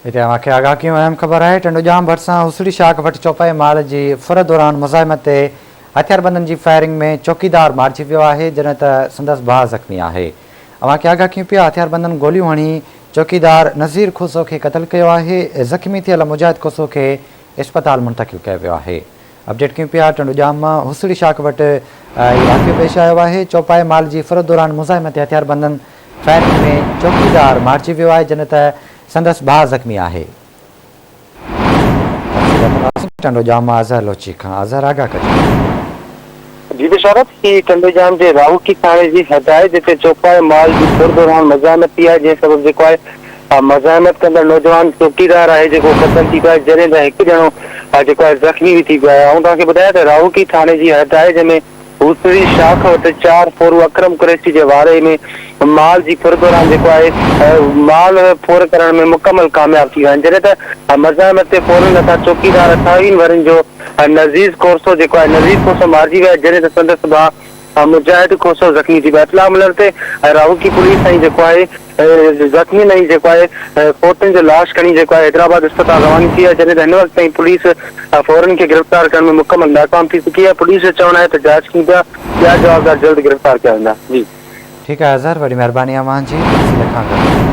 हिते तव्हांखे आगाह कयूं अहम ख़बर आहे टंडोजाम भरिसां हुसड़ी शाख वटि चौपाई माल जी फुर दौरान मुज़ाहिमत ते हथियारबंदनि जी फायरिंग में चौकीदार मारिजी वियो आहे जॾहिं त संदसि भाउ ज़ख़्मी आहे। तव्हांखे आगाह कयूं पिया हथियारबंदनि गोलियूं हणी चौकीदार नज़ीर खोसो खे क़तल कयो आहे। ज़ख़्मी थियल मुजाहिद खोसो खे इस्पताल मुंतक़िल कयो वियो आहे। अपडेट कयूं पिया टंडोजाम मां हुसड़ी शाख वटि वाक़ियो पेश आयो आहे। चौपाई माल जी फुर दौरान मुज़ाहिमत ते हथियारबंदनि फायरिंग में चौकीदार मारिजी वियो आहे जॾहिं त संदसि भाउ ज़ख़्मी आहे। टंडोजाम मां अज़हर लोची खां अज़हर आगाह कजो। जी बिशारत की टंडोजाम जे राउकी थाणे जी हिदायत जिते चौपाई माल जी फुर दौरान मज़ाहिमत थी आहे जंहिं सबब जेको आहे मज़ाहिमत कंदड़ नौजवान चौकीदार आहे जेको क़तल थी पियो आहे जॾहिं त हिकु ॼणो जेको आहे ज़ख़्मी बि थी पियो आहे। ऐं तव्हांखे ॿुधायां त राउकी थाणे जी हिदायत जंहिंमें हुसड़ी शाख वटि 4 फोरू अकरम कुरैशी जे वारे में माल जी फुर दौरान जेको आहे माल फोर करण में मुकमल कामयाब थी विया आहिनि जॾहिं त मज़ाहिमत ते फौरन असां चौकीदार 28 वरनि जो नज़ीर खोसो जेको आहे नज़ीर खोसो मारिजी वियो आहे जॾहिं त संदसि भाउ मुजाहिद खोसो ज़ख़्मी थी वियो आहे। इतलाह मिलण ते राउकी पुलिस ऐं जेको आहे ज़ख़्मी नहीं जेको आहे फोटन जो लाश खणी जेको आहे हैदराबाद अस्पताल रवानी थी आहे जॾहिं त हिन वक़्तु ताईं पुलिस फौरन खे गिरफ़्तार करण में मुकमल नाकाम थी चुकी आहे। पुलिस जो चवणु आहे त जांच की पिया ॿिया जवाबदार जल्द गिरफ़्तार कया वेंदा। जी ठीकु आहे अज़हर, वॾी महिरबानी आहे तव्हांजी।